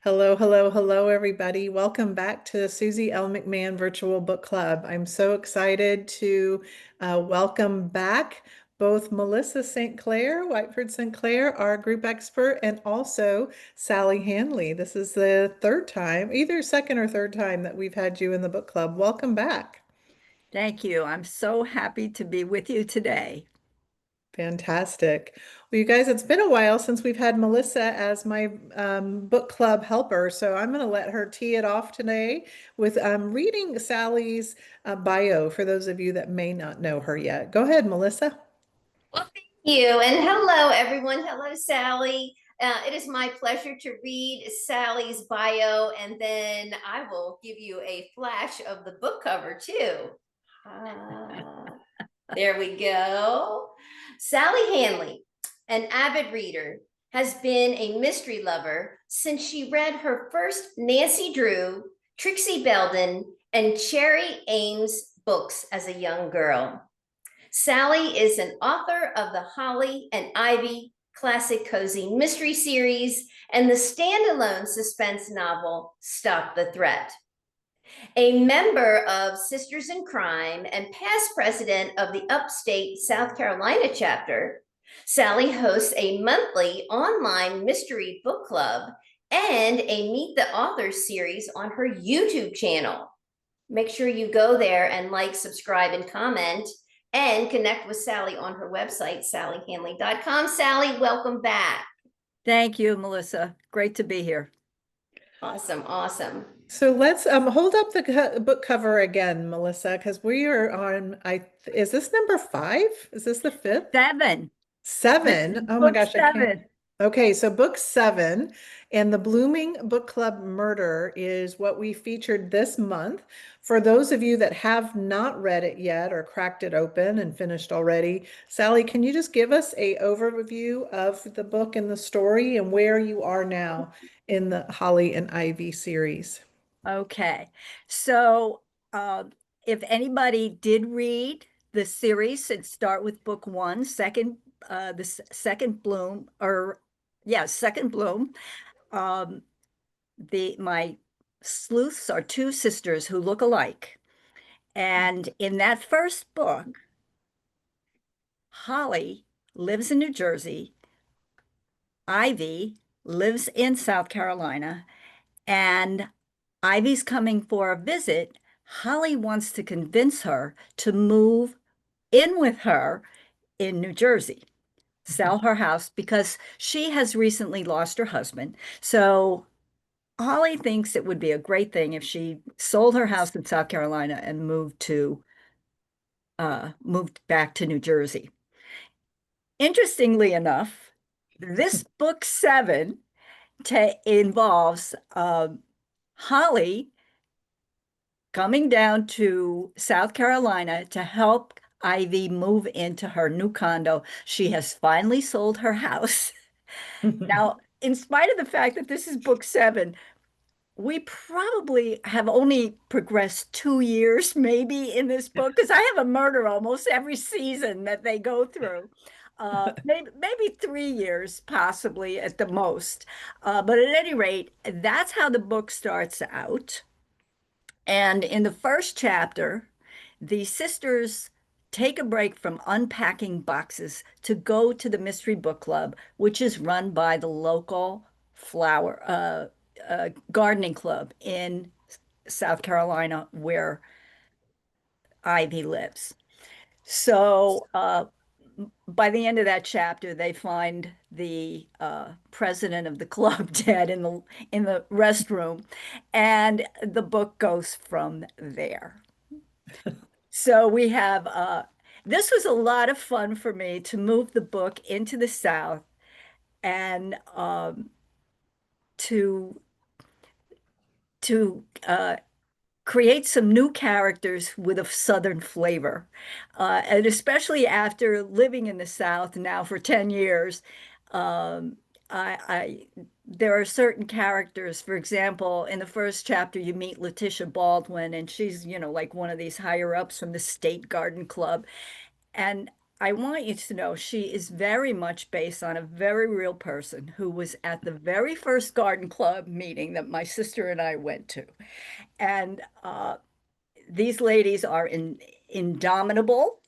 Hello, hello, hello, everybody. Welcome back to Susie L. McMahon Virtual Book Club. I'm so excited to welcome back both Melissa St. Clair, Whiteford St. Clair, our group expert, and also Sally Handley. This is the third time, either second or third time that we've had you in the book club. Welcome back. Thank you. I'm so happy to be with you today. Fantastic. Well, you guys, it's been a while since we've had Melissa as my book club helper, so I'm going to let her tee it off today with reading Sally's bio for those of you that may not know her yet. Go ahead, Melissa. Well, thank you. And hello, everyone. Hello, Sally. It is my pleasure to read Sally's bio, and then I will give you a flash of the book cover, too. There we go. Sally Handley, an avid reader, has been a mystery lover since she read her first Nancy Drew, Trixie Belden, and Cherry Ames books as a young girl. Sally is an author of the Holly and Ivy classic cozy mystery series and the standalone suspense novel Stop the Threat. A member of Sisters in Crime and past president of the upstate South Carolina chapter, Sally hosts a monthly online mystery book club and a Meet the Authors series on her YouTube channel. Make sure you go there and like, subscribe, and comment, and connect with Sally on her website, sallyhandley.com. Sally, welcome back. Thank you, Melissa. Great to be here. Awesome, awesome. So let's hold up the book cover again, Melissa, because we are on, is this number five? Is this the fifth? Seven. This is Seven. Oh my book gosh, I can't. seven. Okay, so book seven and the Blooming Book Club Murder is what we featured this month. For those of you that have not read it yet or cracked it open and finished already, Sally, can you just give us a overview of the book and the story and where you are now in the Holly and Ivy series? Okay. So, if anybody did read the series, it'd start with book one, second bloom, or yeah, second bloom. Um, my sleuths are two sisters who look alike. And in that first book, Holly lives in New Jersey. Ivy lives in South Carolina, and Ivy's coming for a visit. Holly wants to convince her to move in with her in New Jersey, sell her house because she has recently lost her husband. So Holly thinks it would be a great thing if she sold her house in South Carolina and moved back to New Jersey. Interestingly enough, this book seven involves Holly coming down to South Carolina to help Ivy move into her new condo. She has finally sold her house. Now, in spite of the fact that this is book seven, we probably have only progressed 2 years maybe in this book because I have a murder almost every season that they go through. Maybe 3 years, possibly at the most. But at any rate, that's how the book starts out. And in the first chapter, the sisters take a break from unpacking boxes to go to the Mystery Book Club, which is run by the local gardening club in South Carolina, where Ivy lives. So by the end of that chapter, they find the president of the club dead in the restroom, and the book goes from there. So we have this was a lot of fun for me to move the book into the South and to to create some new characters with a Southern flavor. And especially after living in the South now for 10 years, um, there are certain characters. For example, in the first chapter, you meet Letitia Baldwin, and she's, like one of these higher ups from the State Garden Club. And I want you to know she is very much based on a very real person who was at the very first garden club meeting that my sister and I went to. And these ladies are indomitable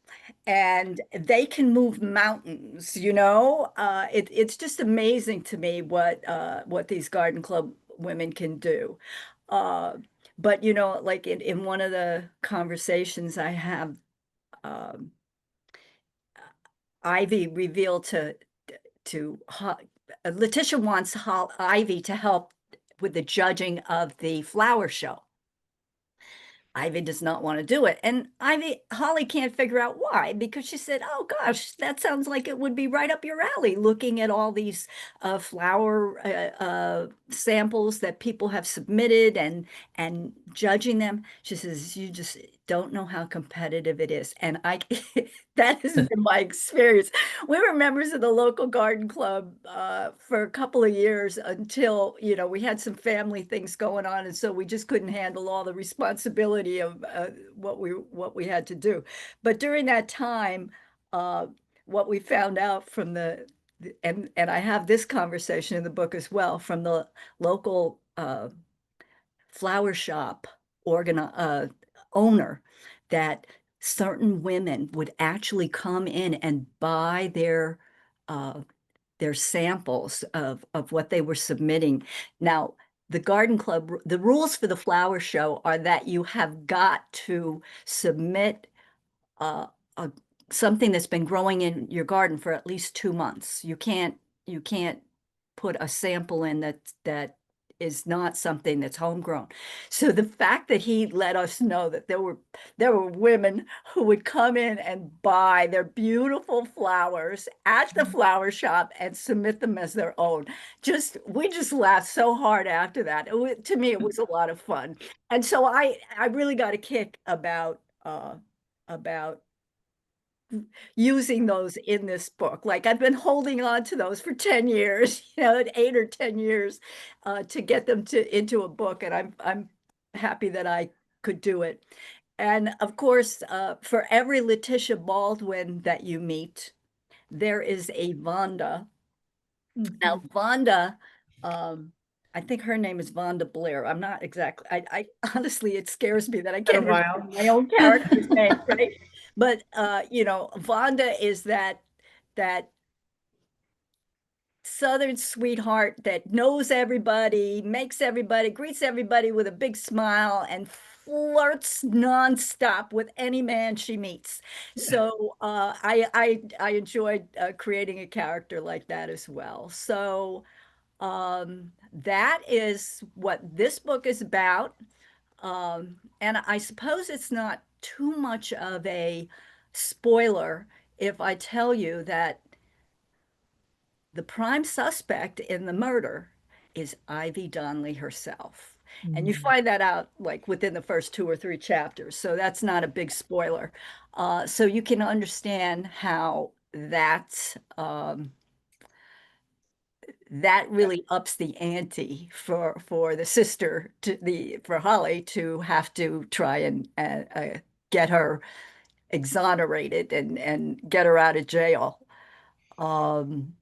and they can move mountains, you know? It's just amazing to me what these garden club women can do. Uh, but you know, like in one of the conversations I have, um, Ivy revealed to Letitia wants Ivy to help with the judging of the flower show. Ivy does not want to do it. And Holly can't figure out why, because she said, oh gosh, that sounds like it would be right up your alley, looking at all these flower samples that people have submitted and judging them. She says, you just don't know how competitive it is. And I that has been my experience. We were members of the local garden club for a couple of years until, you know, we had some family things going on, and so we just couldn't handle all the responsibility of what we had to do. But during that time, uh, what we found out from and I have this conversation in the book as well, from the local flower shop owner, that certain women would actually come in and buy uh, their samples of what they were submitting. Now, the garden club, the rules for the flower show are that you have got to submit uh, a, something that's been growing in your garden for at least 2 months. You can't put a sample in that is not something that's homegrown. So the fact that he let us know that there were women who would come in and buy their beautiful flowers at the flower shop and submit them as their own. We just laughed so hard after that. To me, it was a lot of fun. And so I really got a kick about using those in this book. Like I've been holding on to those for 10 years, you know, 8 or 10 years to get them into a book. And I'm happy that I could do it. And of course, for every Letitia Baldwin that you meet, there is a Vonda. Now, Mhm. Vonda, um, I think her name is Vonda Blair. I'm not exactly, I honestly, it scares me that I Been a can't while. remember my own character's name, right? But you know, Vonda is that Southern sweetheart that knows everybody, makes everybody, greets everybody with a big smile, and flirts nonstop with any man she meets. So I enjoyed creating a character like that as well. So that is what this book is about. And I suppose it's not too much of a spoiler if I tell you that the prime suspect in the murder is Ivy Donnelly herself. And you Mhm. find that out like within the first 2 or 3 chapters. So that's not a big spoiler. So you can understand how that really ups the ante for the sister for Holly to have to try and get her exonerated and get her out of jail. Um,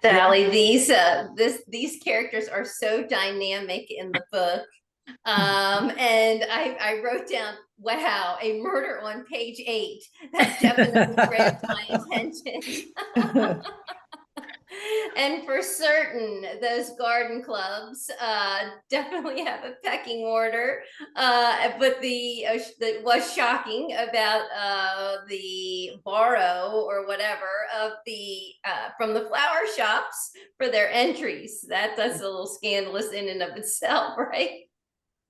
the Sally, these characters are so dynamic in the book. And I wrote down, wow, a murder on page 8. That definitely grabbed my attention. And for certain, those garden clubs definitely have a pecking order. But that was shocking about the borrow or whatever of the from the flower shops for their entries. That's a little scandalous in and of itself, right?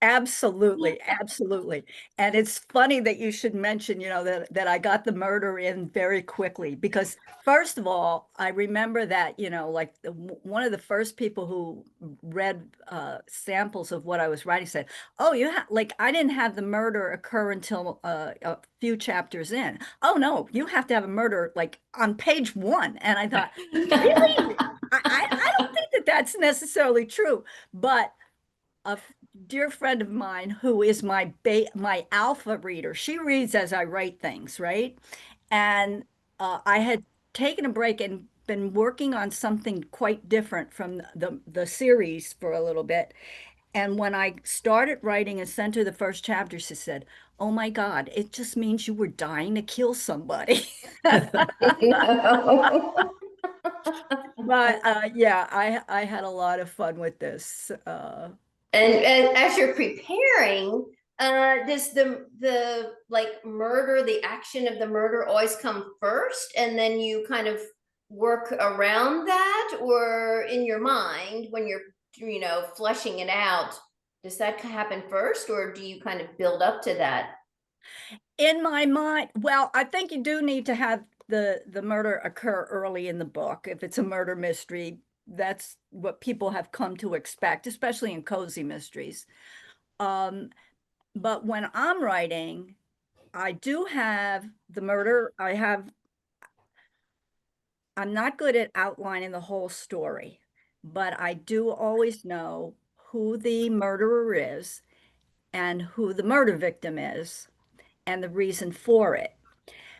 Absolutely, absolutely. And it's funny that you should mention, you know, that I got the murder in very quickly because first of all, I remember that, you know, like one of the first people who read samples of what I was writing said, "Oh, you have like I didn't have the murder occur until a few chapters in. Oh no, you have to have a murder like on page 1." And I thought, "Really? I don't think that that's necessarily true." But a dear friend of mine who is my alpha reader. She reads as I write things, right? And I had taken a break and been working on something quite different from the series for a little bit. And when I started writing and sent her the first chapter, she said, "Oh my God, it just means you were dying to kill somebody." But yeah, I had a lot of fun with this. And as you're preparing, does the like murder, the action of the murder always come first, and then you kind of work around that, or in your mind when you're fleshing it out, does that happen first, or do you kind of build up to that? In my mind, well, I think you do need to have the murder occur early in the book. If it's a murder mystery, that's what people have come to expect, especially in cozy mysteries. Um, but when I'm writing, I do have the murder. I'm not good at outlining the whole story, but I do always know who the murderer is and who the murder victim is and the reason for it.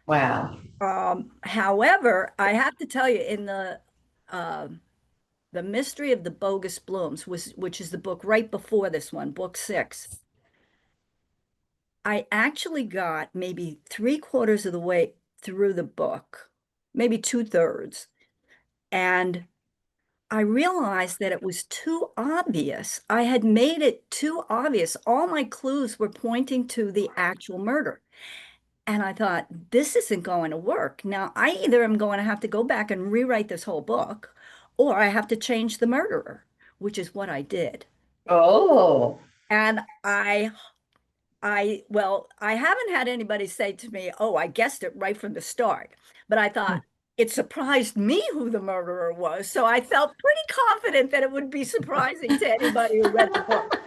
Wow. However, I have to tell you, in um the Mystery of the Bogus Blooms, which is the book right before this one, book 6, I actually got maybe 3/4 of the way through the book, maybe 2/3, and I realized that it was too obvious. I had made it too obvious. All my clues were pointing to the actual murder. And I thought, this isn't going to work. Now, I either am going to have to go back and rewrite this whole book, or I have to change the murderer, which is what I did. Oh. And well, I haven't had anybody say to me, "Oh, I guessed it right from the start." But I thought it surprised me who the murderer was. So I felt pretty confident that it would be surprising to anybody who read the book.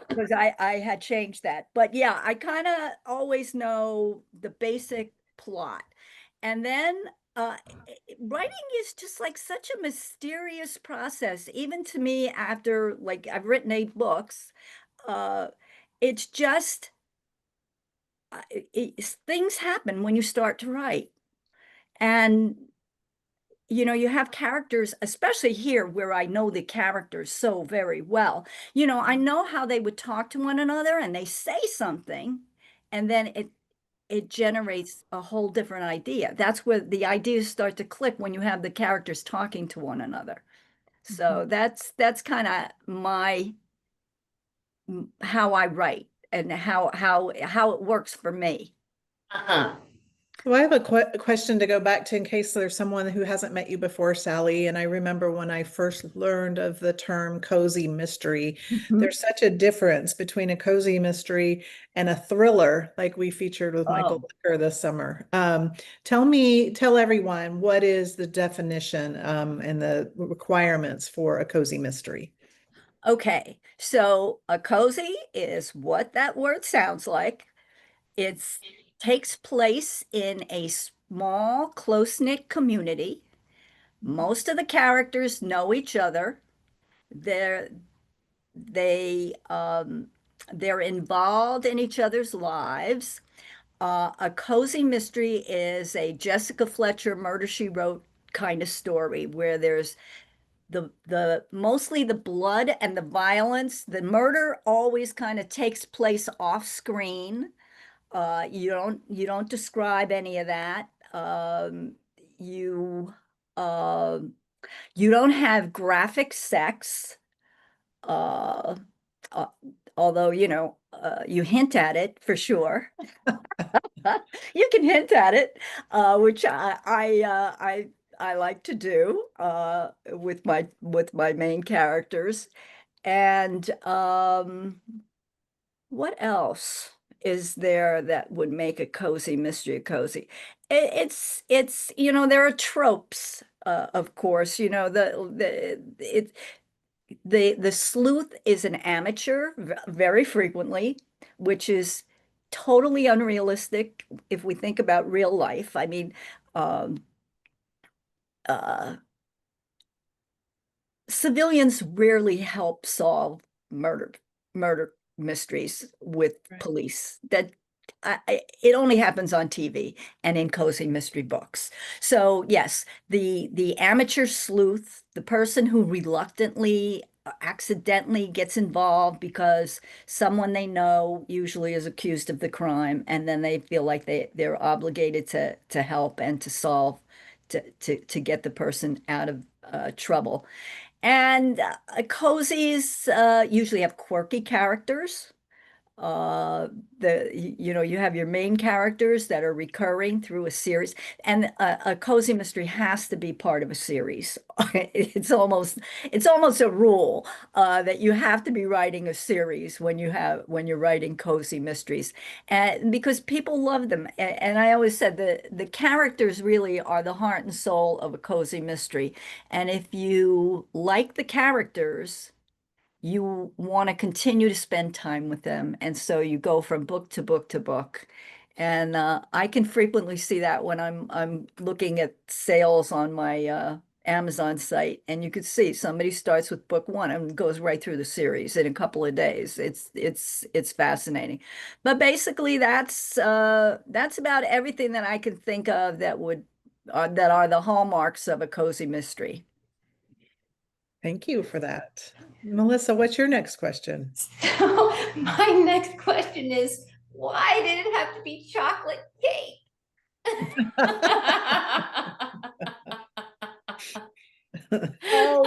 Because I had changed that. But yeah, I kind of always know the basic plot. And then writing is just like such a mysterious process, even to me after like I've written 8 books. Uh, it's just things happen when you start to write. And you have characters, especially here where I know the characters so very well. I know how they would talk to one another and they say something, and then it generates a whole different idea. That's where the ideas start to click when you have the characters talking to one another. So that's kind of my how I write and how it works for me. Uh-huh. So I have a question to go back to in case there's someone who hasn't met you before, Sally. And I remember when I first learned of the term cozy mystery, Mhm. there's such a difference between a cozy mystery and a thriller, like we featured with Michael Oh. Licker this summer. Tell everyone what is the definition and the requirements for a cozy mystery. Okay, so a cozy is what that word sounds like. It's takes place in a small, close-knit community. Most of the characters know each other. They're they they're involved in each other's lives. A cozy mystery is a Jessica Fletcher Murder She Wrote kind of story where there's the mostly the blood and the violence. The murder always kind of takes place off screen. You don't describe any of that. You uh, you don't have graphic sex. Uh, uh, Although you hint at it for sure. You can hint at it, which I like to do with my main characters. And what else is there that would make a cozy mystery cozy? It's there are tropes, of course. The sleuth is an amateur very frequently, which is totally unrealistic if we think about real life. I mean, um, uh, civilians rarely help solve murder mysteries with Right. police. That it only happens on TV and in cozy mystery books. So yes, the amateur sleuth, the person who reluctantly, accidentally gets involved because someone they know usually is accused of the crime, and then they feel like they're obligated to help and to solve to get the person out of trouble. And cozies usually have quirky characters. You have your main characters that are recurring through a series, and a cozy mystery has to be part of a series. It's almost a rule that you have to be writing a series when you're writing cozy mysteries, and because people love them. And I always said the characters really are the heart and soul of a cozy mystery, and if you like the characters, you want to continue to spend time with them. And so you go from book to book to book. And I can frequently see that when I'm looking at sales on my Amazon site, and you could see somebody starts with book one and goes right through the series in a couple of days. It's fascinating. But basically, that's about everything that I can think of that are the hallmarks of a cozy mystery. Thank you for that. Melissa, what's your next question? So my next question is, why did it have to be chocolate cake? Oh,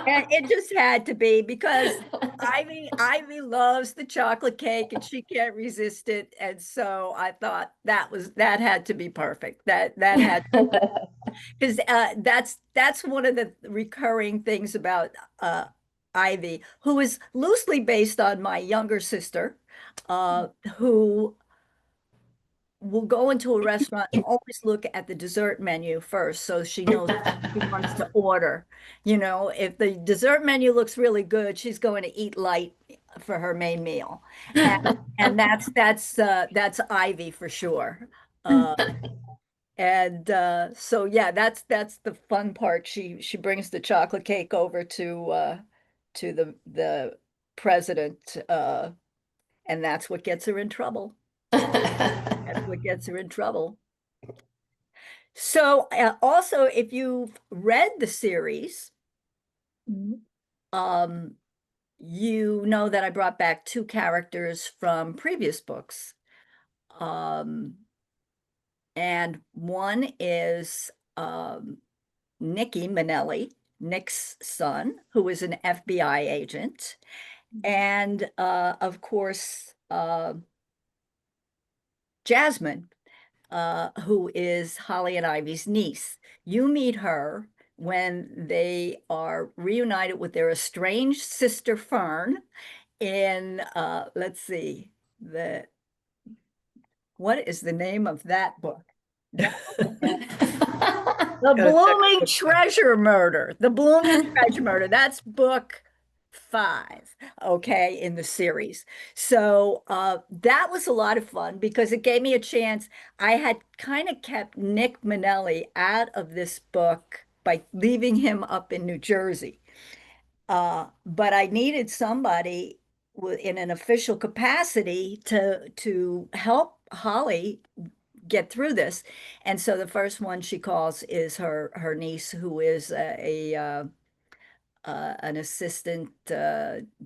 and it just had to be because Ivy loves the chocolate cake and she can't resist it. And so I thought that had to be perfect. That had because that's one of the recurring things about Ivy, who is loosely based on my younger sister, who will go into a restaurant and always look at the dessert menu first so she knows she wants to order. If the dessert menu looks really good, she's going to eat light for her main meal. And that's Ivy for sure. Uh, and so yeah, that's the fun part. She brings the chocolate cake over to the president, and that's what gets her in trouble. That's what gets her in trouble. So, also, if you've read the series, Mhm. um, you know that I brought back two characters from previous books. Um, and one is Nicky Manelli, Nick's son, who is an FBI agent. And of course, Jasmine, who is Holly and Ivy's niece. You meet her when they are reunited with their estranged sister Fern in let's see, the what is the name of that book? That The Gotta check Blooming the book. Treasure Murder. The Blooming Treasure Murder. That's book 5, okay, in the series. So that was a lot of fun because it gave me a chance. I had kind of kept Nick Manelli out of this book by leaving him up in New Jersey. But I needed somebody in an official capacity to help Holly get through this. And so the first one she calls is her niece, who is an assistant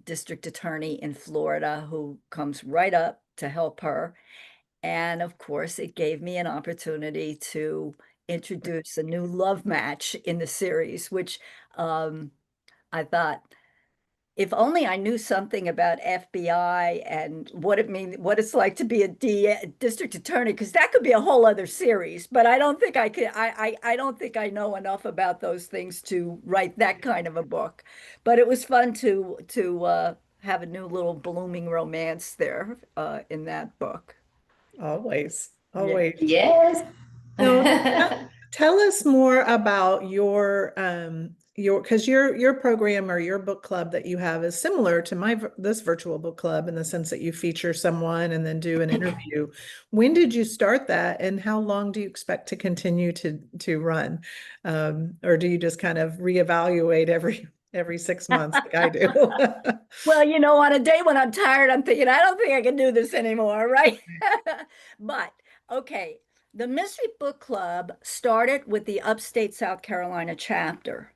district attorney in Florida, who comes right up to help her. And of course, it gave me an opportunity to introduce a new love match in the series, which I thought, if only I knew something about FBI and what it's like to be a district attorney, because that could be a whole other series. But I don't think I could. I don't think I know enough about those things to write that kind of a book. But it was fun to have a new little blooming romance there in that book. Always, Yeah. always. Yes. No, tell us more about your because your program or your book club that you have is similar to this virtual book club in the sense that you feature someone and then do an interview. When did you start that, and how long do you expect to continue to run? Or do you just kind of reevaluate every 6 months like I do. Well, on a day when I'm tired, I'm thinking, I don't think I can do this anymore, right? But okay, the Mystery Book Club started with the upstate South Carolina chapter.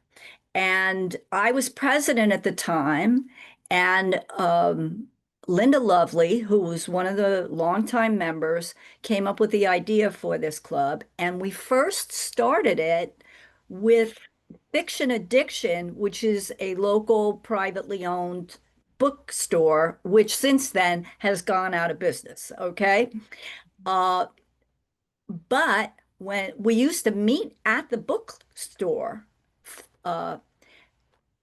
And I was president at the time. And Linda Lovely, who was one of the longtime members, came up with the idea for this club. And we first started it with Fiction Addiction, which is a local privately owned bookstore, which since then has gone out of business. Okay. Uh, but when we used to meet at the bookstore, uh,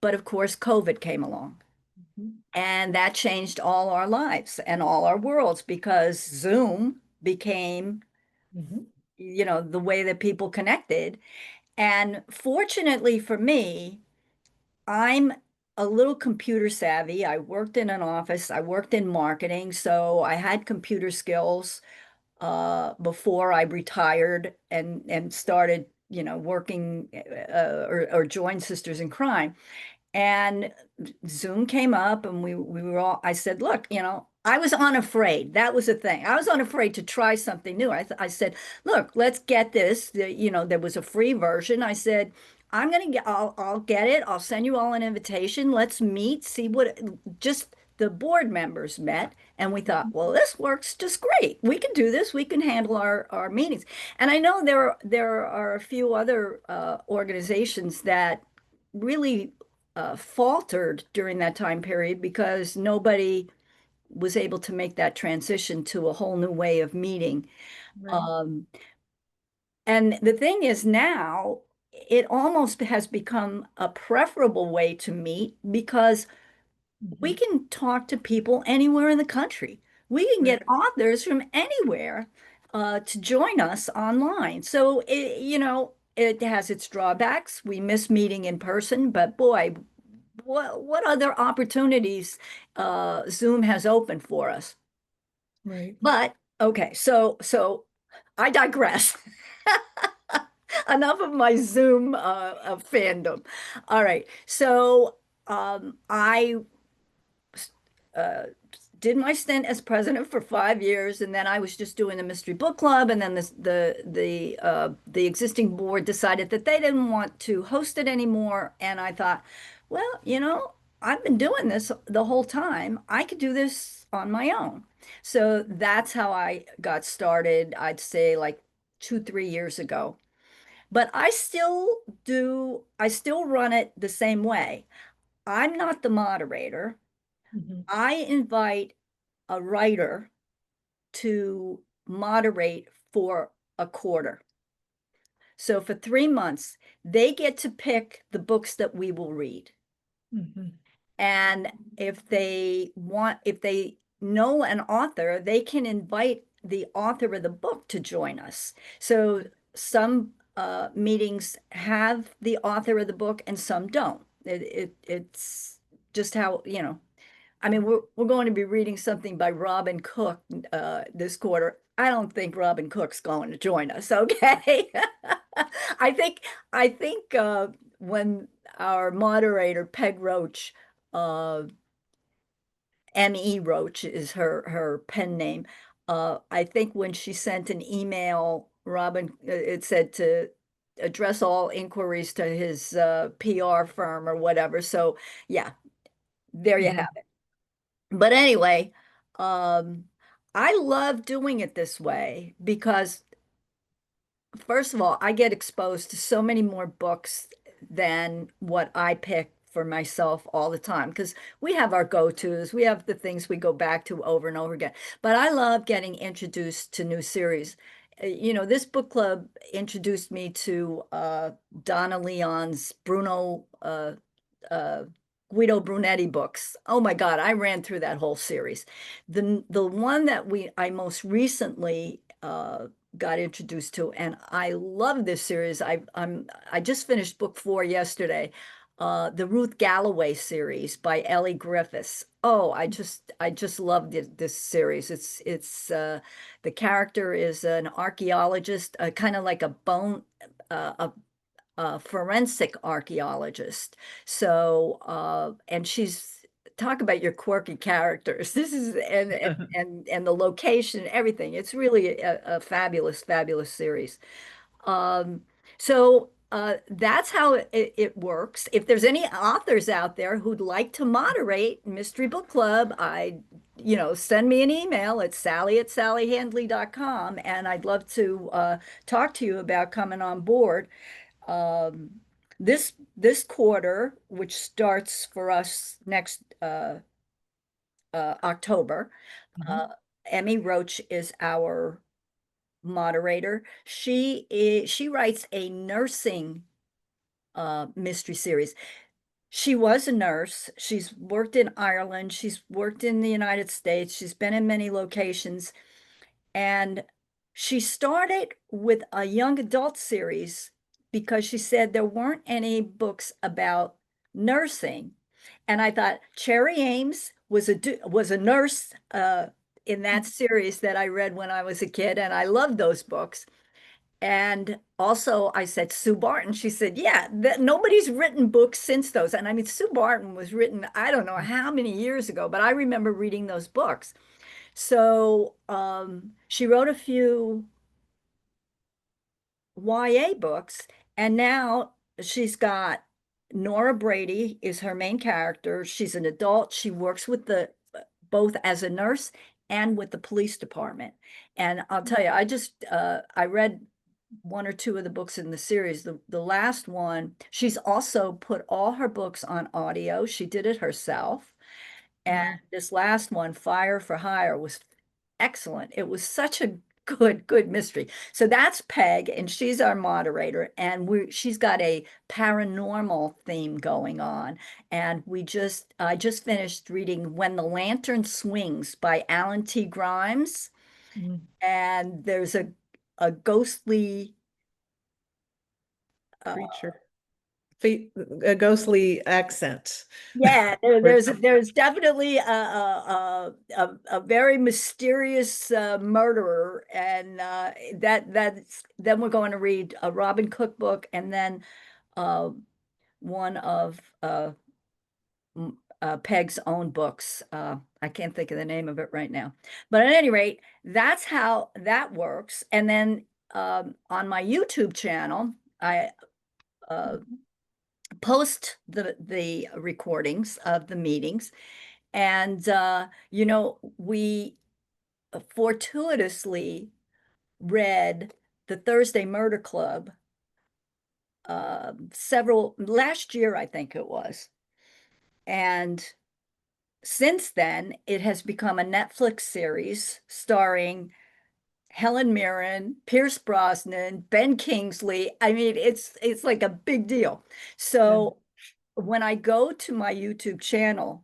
but of course, COVID came along. Mhm. And that changed all our lives and all our worlds because Zoom became, Mhm. the way that people connected. And fortunately for me, I'm a little computer savvy. I worked in an office, I worked in marketing, so I had computer skills before I retired and started, working or joined Sisters in Crime. And Zoom came up and we were all, I said, look, I was unafraid. That was the thing. I was unafraid to try something new. I said, look, let's get this. There was a free version. I said, I'll get it. I'll send you all an invitation. Let's meet, see what, just the board members met. And we thought, well, this works just great. We can do this. We can handle our meetings. And I know there are a few other organizations that really faltered during that time period because nobody was able to make that transition to a whole new way of meeting. Right. Um, and the thing is now, it almost has become a preferable way to meet because we Mhm. can talk to people anywhere in the country. We can Right. get authors from anywhere to join us online. So it has its drawbacks. We miss meeting in person, but boy, what other opportunities Zoom has opened for us. Right. But okay, so I digress. Enough of my Zoom fandom. All right, so I uh, did my stint as president for 5 years, and then I was just doing the mystery book club, and then the existing board decided that they didn't want to host it anymore, and I thought, well, I've been doing this the whole time. I could do this on my own. So that's how I got started, I'd say like 2, 3 years ago. But I still run it the same way. I'm not the moderator. Mhm. I invite a writer to moderate for a quarter. So for 3 months, they get to pick the books that we will read. Mhm. And if they know an author, they can invite the author of the book to join us. So some meetings have the author of the book and some don't. It's just how, I mean, we're going to be reading something by Robin Cook this quarter. I don't think Robin Cook's going to join us, okay? I think I think when our moderator Peg Roach, uh, M.E. Roach is her pen name. I think when she sent an email, Robin, it said to address all inquiries to his PR firm or whatever. So yeah, there you Mhm. have it. But anyway, um, I love doing it this way because, first of all, I get exposed to so many more books than what I pick for myself all the time because we have our go-tos, we have the things we go back to over and over again. But I love getting introduced to new series. This book club introduced me to Donna Leon's uh, Guido Brunetti books. Oh my God, I ran through that whole series. The one that I most recently got introduced to, and I love this series. I just finished book 4 yesterday. The Ruth Galloway series by Ellie Griffiths. Oh, I just love this series. It's the character is an archaeologist, kind of like a forensic archaeologist. So, and she's talk about your quirky characters. This is and the location, everything. It's really a fabulous, fabulous series. Um, so that's how it works. If there's any authors out there who'd like to moderate Mystery Book Club, send me an email at sally@sallyhandley.com, and I'd love to talk to you about coming on board. Um, this quarter, which starts for us next October, Mhm. uh, Emmy Roach is our moderator. She writes a nursing mystery series. She was a nurse. She's worked in Ireland. She's worked in the United States. She's been in many locations. And she started with a young adult series because she said there weren't any books about nursing. And I thought Cherry Ames was a nurse in that series that I read when I was a kid, and I loved those books. And also, I said Sue Barton. She said, "Yeah, nobody's written books since those." And I mean, Sue Barton was written, I don't know how many years ago, but I remember reading those books. So she wrote a few YA books, and now she's got Nora Brady is her main character. She's an adult. She works with the both as a nurse and with the police department. And I'll tell you, I read one or two of the books in the series. The last one, she's also put all her books on audio. She did it herself. And Wow. this last one, Fire for Hire, was excellent. It was such a good mystery. So that's Peg, and she's our moderator, and she's got a paranormal theme going on. And I just finished reading When the Lantern Swings by Alan T. Grimes, Mm. and there's a ghostly uh, Creature. A ghostly accent. yeah, Or- there's definitely a very mysterious murderer, and that's then we're going to read a Robin Cook book, and then uh, one of Peg's own books. I can't think of the name of it right now, but at any rate, that's how that works. And then on my YouTube channel, I uh, post the recordings of the meetings. And we fortuitously read the Thursday Murder Club several last year, I think it was. And since then, it has become a Netflix series starring Helen Mirren, Pierce Brosnan, Ben Kingsley. I mean, it's like a big deal. Yeah. So when I go to my YouTube channel,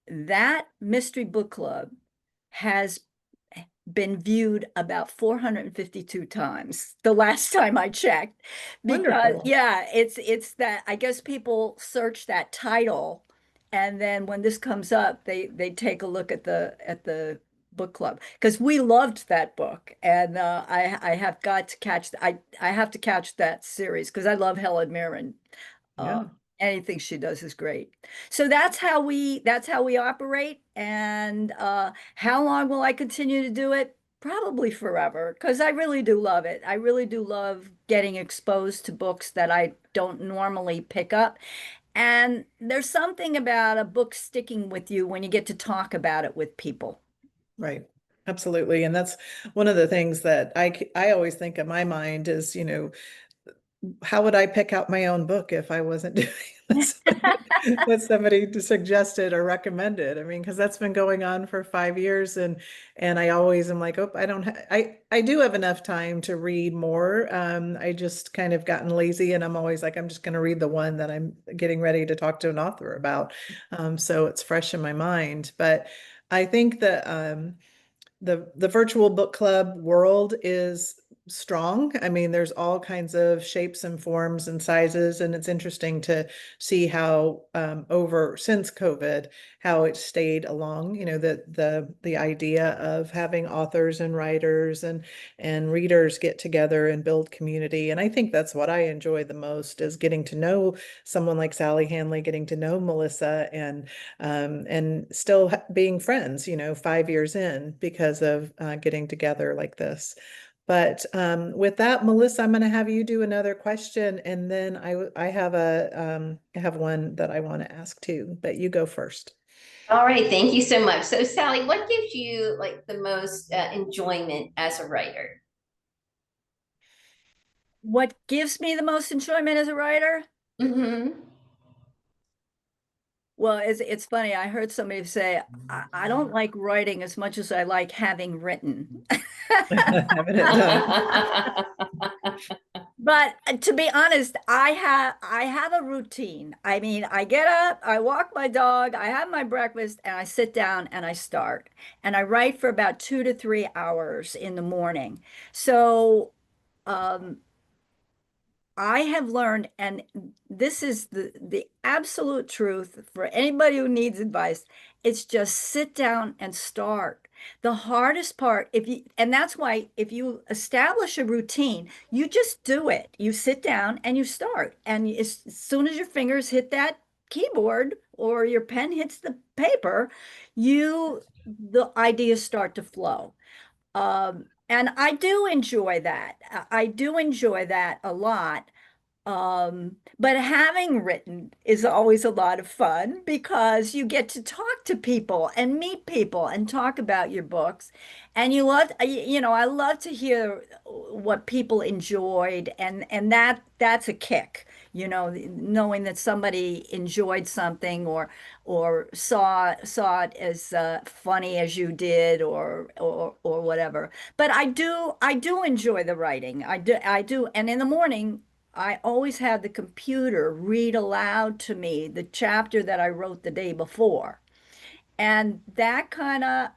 that mystery book club has been viewed about 452 times the last time I checked. Because Wonderful. yeah, it's that I guess people search that title, and then when this comes up, they take a look at the book club, because we loved that book. And I have got to catch I have to catch that series because I love Helen Mirren. Uh, Yeah. Anything she does is great. So that's how we operate. And how long will I continue to do it? Probably forever, because I really do love it. I really do love getting exposed to books that I don't normally pick up. And there's something about a book sticking with you when you get to talk about it with people. Right. Absolutely. And that's one of the things that I always think in my mind is, how would I pick out my own book if I wasn't doing what somebody suggested or recommended? I mean, because that's been going on for 5 years, and I always am like, oh, I do have enough time to read more. I just kind of gotten lazy, and I'm always like, I'm just going to read the one that I'm getting ready to talk to an author about. So it's fresh in my mind. But I think that the virtual book club world is strong. I mean, there's all kinds of shapes and forms and sizes, and it's interesting to see how over since COVID, how it stayed along. You know, the idea of having authors and writers and readers get together and build community. And I think that's what I enjoy the most is getting to know someone like Sally Handley, getting to know Melissa, and still being friends. You know, 5 years in because of getting together like this. But with that, Melissa, I'm going to have you do another question, and then I have I have one that I want to ask too. But you go first. All right, thank you so much. So, Sally, what gives you like the most enjoyment as a writer? What gives me the most enjoyment as a writer? Mm-hmm. Well, it's funny. I heard somebody say, I don't like writing as much as I like having written. Having it done. But to be honest, I have a routine. I mean, I get up, I walk my dog, I have my breakfast, and I sit down and I start. And I write for about 2 to 3 hours in the morning. So um, I have learned, and this is the absolute truth for anybody who needs advice, it's just sit down and start. The hardest part, if you, and that's why if you establish a routine, you just do it. You sit down and you start. And as soon as your fingers hit that keyboard or your pen hits the paper, the ideas start to flow. And I do enjoy that. I do enjoy that a lot. But having written is always a lot of fun because you get to talk to people and meet people and talk about your books. And I love to hear what people enjoyed and that's a kick, knowing that somebody enjoyed something or saw it as funny as you did or whatever. But I do enjoy the writing. I do. And in the morning, I always had the computer read aloud to me the chapter that I wrote the day before. And that kind of,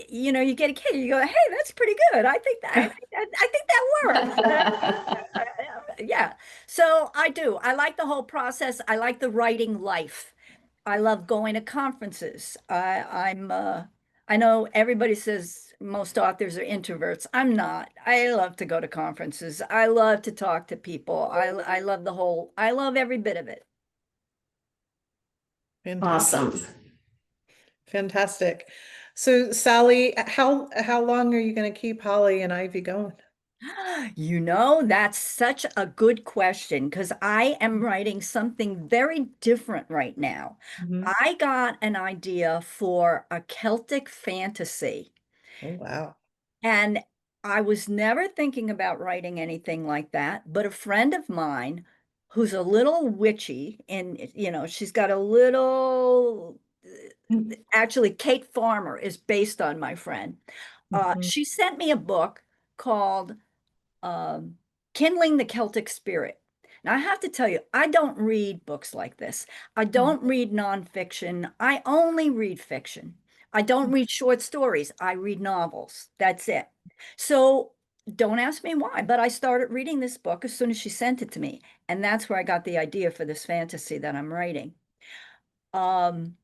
you get a kid, you go, hey, that's pretty good. I think that works. Yeah. So I do. I like the whole process. I like the writing life. I love going to conferences. I know everybody says most authors are introverts. I'm not. I love to go to conferences. I love to talk to people. I love every bit of it. Fantastic. Awesome. Fantastic. So, Sally, how long are you going to keep Holly and Ivy going? That's such a good question because I am writing something very different right now. Mhm. I got an idea for a Celtic fantasy. Oh, wow. And I was never thinking about writing anything like that, but a friend of mine who's a little witchy and she's got a little actually Kate Farmer is based on my friend. Mhm. She sent me a book called um, Kindling the Celtic Spirit. Now, I have to tell you, I don't read books like this. I don't read nonfiction. I only read fiction. I don't read short stories. I read novels. That's it. So don't ask me why, but I started reading this book as soon as she sent it to me. And that's where I got the idea for this fantasy that I'm writing. Um,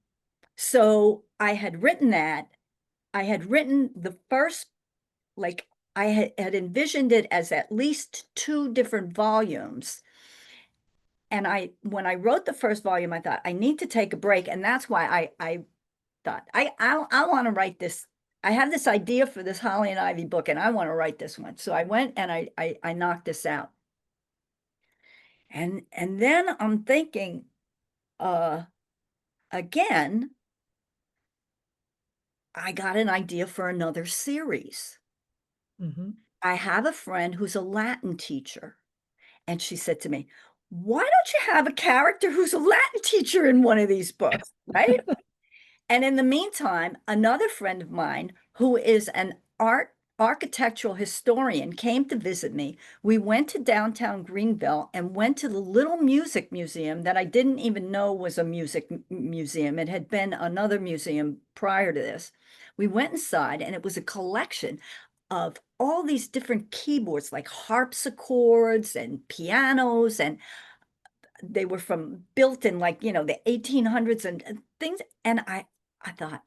so I had written that. I had written the first like I had envisioned it as at least two different volumes. And when I wrote the first volume, I thought I need to take a break. And that's why I thought I want to write this. I have this idea for this Holly and Ivy book, and I want to write this one. So I went and I knocked this out. And then I'm thinking, uh, again, I got an idea for another series. Mhm. I have a friend who's a Latin teacher. And she said to me, why don't you have a character who's a Latin teacher in one of these books? Right. And in the meantime, another friend of mine who is an architectural historian came to visit me. We went to downtown Greenville and went to the little music museum that I didn't even know was a music museum. It had been another museum prior to this. We went inside and it was a collection of all these different keyboards, like harpsichords and pianos, and they were from built in like, the 1800s and things. And I thought,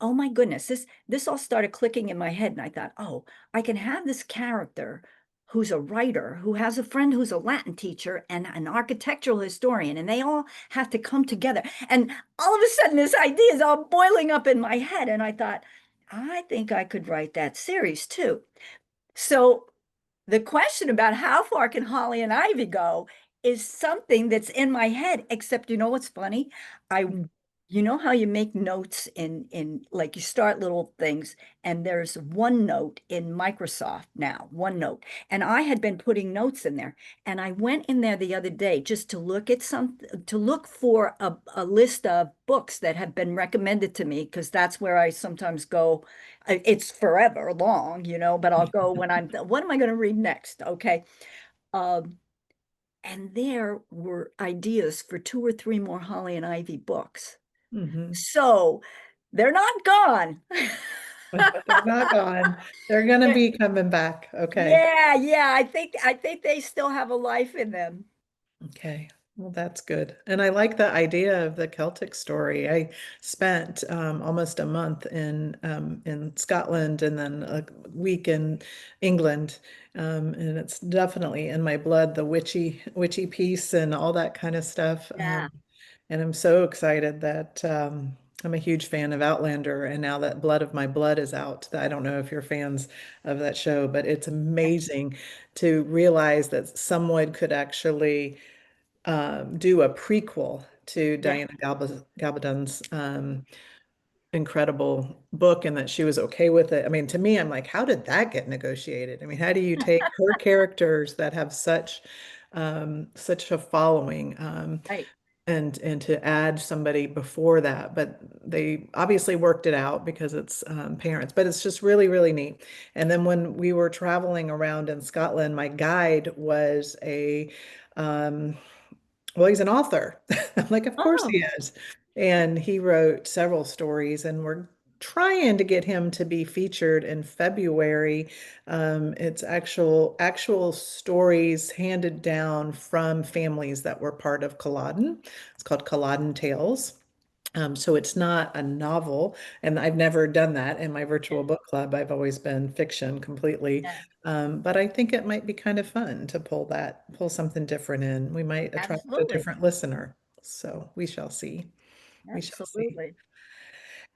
oh my goodness, this all started clicking in my head. And I thought, oh, I can have this character who's a writer, who has a friend who's a Latin teacher and an architectural historian, and they all have to come together. And all of a sudden, this idea is all boiling up in my head. And I thought, I think I could write that series too. So the question about how far can Holly and Ivy go is something that's in my head, except you know what's funny? I Mm. you know how you make notes in like you start little things, and there's OneNote in Microsoft now, OneNote. And I had been putting notes in there, and I went in there the other day just to look at to look for a list of books that have been recommended to me, because that's where I sometimes go. It's forever long, but I'll go when what am I going to read next? Okay. Um, and there were ideas for two or three more Holly and Ivy books. Mhm. So they're not gone. They're not gone. They're going to be coming back. Okay. Yeah, yeah. I think they still have a life in them. Okay. Well, that's good. And I like the idea of the Celtic story. I spent almost a month in Scotland and then a week in England. And it's definitely in my blood, the witchy piece and all that kind of stuff. Yeah. And I'm so excited that I'm a huge fan of Outlander, and now that Blood of My Blood is out. I don't know if you're fans of that show, but it's amazing to realize that someone could actually do a prequel to Yeah. Diana Gabaldon's incredible book, and that she was okay with it. I mean, to me, I'm like, how did that get negotiated? I mean, how do you take her characters that have such a following? Right. And to add somebody before that, but they obviously worked it out because it's parents, but it's just really, really neat. And then when we were traveling around in Scotland, my guide was um, well, he's an author. I'm like, of course he Oh, is. And he wrote several stories, and we're trying to get him to be featured in February. It's actual stories handed down from families that were part of Culloden. It's called Culloden Tales. So it's not a novel, and I've never done that in my yeah, virtual book club. I've always been fiction completely. yeah, But I think it might be kind of fun to pull something different in. We might attract a absolutely. different listener. So we shall see. We shall see. Absolutely.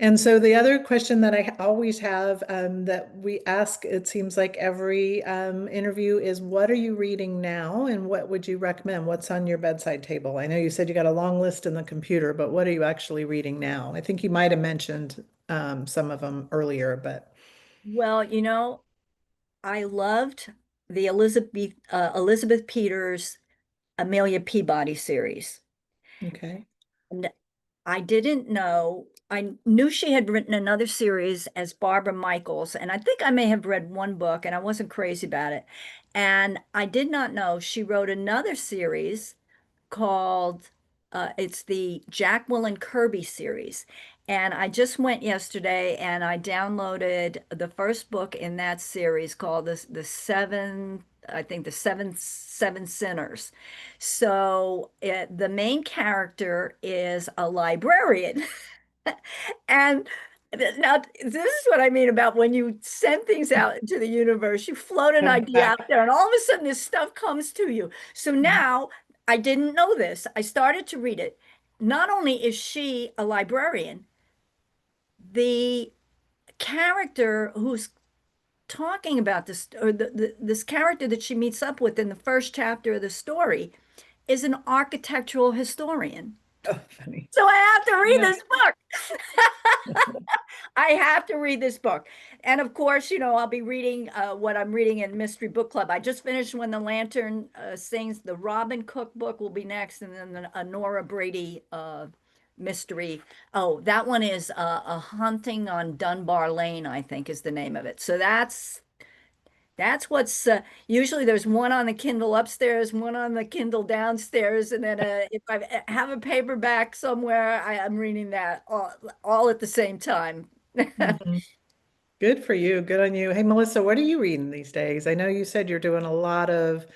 And so the other question that I always have that we ask, it seems like every interview is, what are you reading now and what would you recommend? What's on your bedside table? I know you said you got a long list in the computer, but what are you actually reading now? I think you might have mentioned some of them earlier, but Well, I loved the Elizabeth Peters Amelia Peabody series. okay. And I didn't know, I knew she had written another series as Barbara Michaels, and I think I may have read one book and I wasn't crazy about it. And I did not know she wrote another series called it's the Jacqueline Kirby series. And I just went yesterday and I downloaded the first book in that series called the seven, I think the seven sinners. So the main character is a librarian. And now this is what I mean about when you send things out into the universe, you float an Comes idea back. out there, and all of a sudden this stuff comes to you. So now I didn't know this. I started to read it. Not only is she a librarian, the character who's talking about this, or this character that she meets up with in the first chapter of the story, is an architectural historian. Oh, funny. So I have to read Yeah. this book. I have to read this book. And of course, I'll be reading what I'm reading in Mystery Book Club. I just finished When the Lantern Sings. The Robin Cook book will be next, and then a Nora Brady mystery. Oh, that one is A Haunting on Dunbar Lane, I think is the name of it. So that's what's usually there's one on the Kindle upstairs, one on the Kindle downstairs, and then if I have a paperback somewhere, I'm reading that all at the same time. Mhm. Good for you. Good on you. Hey, Melissa, what are you reading these days? I know you said you're doing a lot of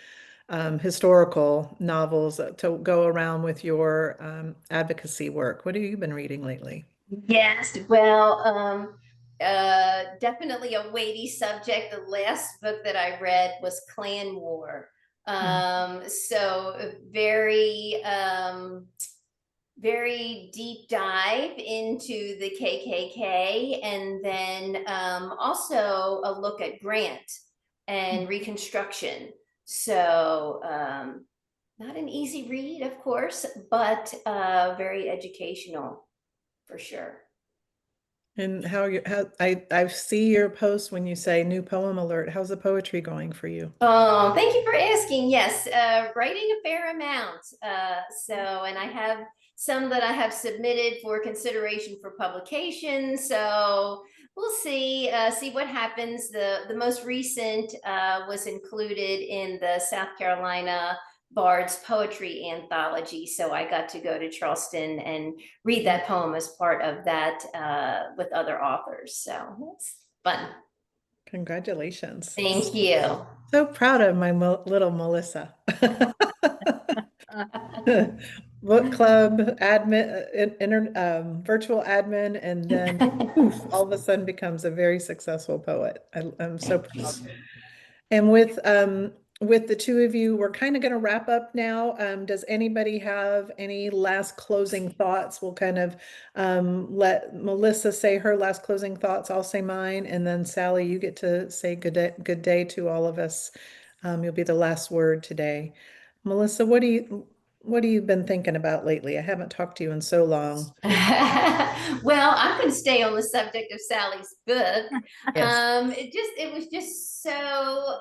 historical novels to go around with your advocacy work. What have you been reading lately? Yes, well, definitely a weighty subject. The last book that I read was Clan War. Mm. So very deep dive into the KKK, and then also a look at Grant and Reconstruction. So not an easy read, of course, but very educational for sure. And I see your post when you say new poem alert. How's the poetry going for you? Thank you for asking. Yes, writing a fair amount. And I have some that I have submitted for consideration for publication. So we'll see what happens. The most recent was included in the South Carolina Bard's Poetry Anthology. So I got to go to Charleston and read that poem as part of that with other authors. So it's fun. Congratulations. Thank you. So proud of my little Melissa. Book club admin, virtual admin, and then poof, all of a sudden becomes a very successful poet. I'm so proud. And with the two of you, we're kind of going to wrap up now. Does anybody have any last closing thoughts? We'll kind of let Melissa say her last closing thoughts. I'll say mine, and then Sally, you get to say good day to all of us. You'll be the last word today. Melissa, what have you been thinking about lately? I haven't talked to you in so long. Well, I'm going to stay on the subject of Sally's book. Yes. It was just so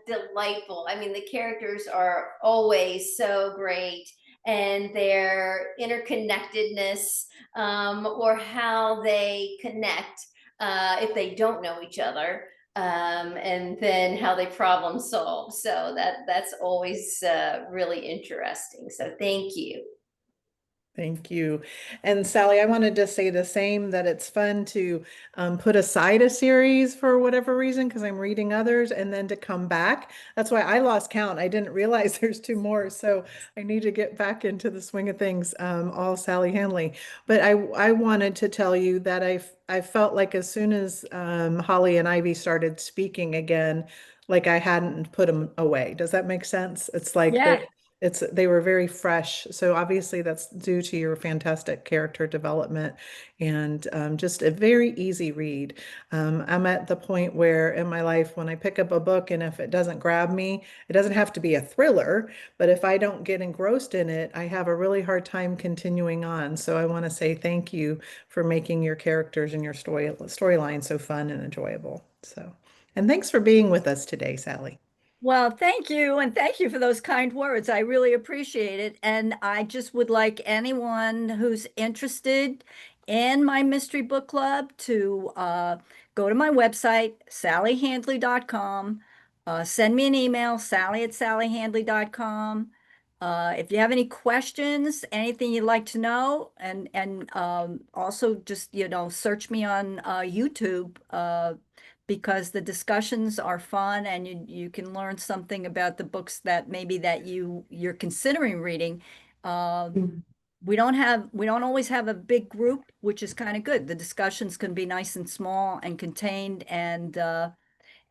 delightful. I mean, the characters are always so great, and their interconnectedness, or how they connect if they don't know each other, and then how they problem solve. So that's always really interesting. So thank you. Thank you. And Sally, I wanted to say the same, that it's fun to put aside a series for whatever reason, because I'm reading others, and then to come back. That's why I lost count. I didn't realize there's two more. So I need to get back into the swing of things, all Sally Handley. But I wanted to tell you that I felt like as soon as Holly and Ivy started speaking again, like I hadn't put them away. Does that make sense? It's like Yeah. they were very fresh. So obviously that's due to your fantastic character development and just a very easy read. I'm at the point where in my life when I pick up a book and if it doesn't grab me, it doesn't have to be a thriller, but if I don't get engrossed in it, I have a really hard time continuing on. So I want to say thank you for making your characters and your storyline so fun and enjoyable. So, and thanks for being with us today, Sally. Well, thank you. And thank you for those kind words. I really appreciate it. And I just would like anyone who's interested in my mystery book club to go to my website, sallyhandley.com. Send me an email, sally@sallyhandley.com. If you have any questions, anything you'd like to know, and also just, search me on YouTube. Because the discussions are fun and you can learn something about the books that maybe that you're considering reading. Uh, we don't always have a big group, which is kind of good. The discussions can be nice and small and contained, and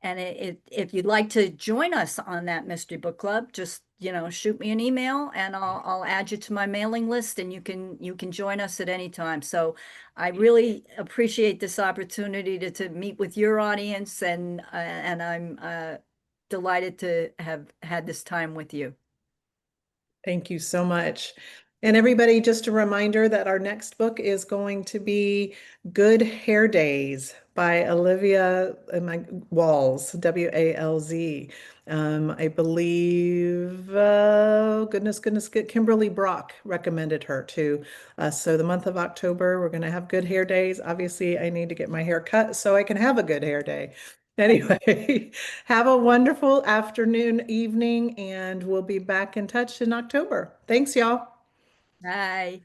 if you'd like to join us on that mystery book club, just shoot me an email and I'll add you to my mailing list, and you can join us at any time. So I really appreciate this opportunity to meet with your audience, and I'm delighted to have had this time with you. Thank you so much. And everybody, just a reminder that our next book is going to be Good Hair Days by Olivia Walls, Walz. I believe, Kimberly Brock recommended her to us. So the month of October, we're going to have Good Hair Days. Obviously, I need to get my hair cut so I can have a good hair day. Anyway, have a wonderful afternoon, evening, and we'll be back in touch in October. Thanks, y'all. Bye.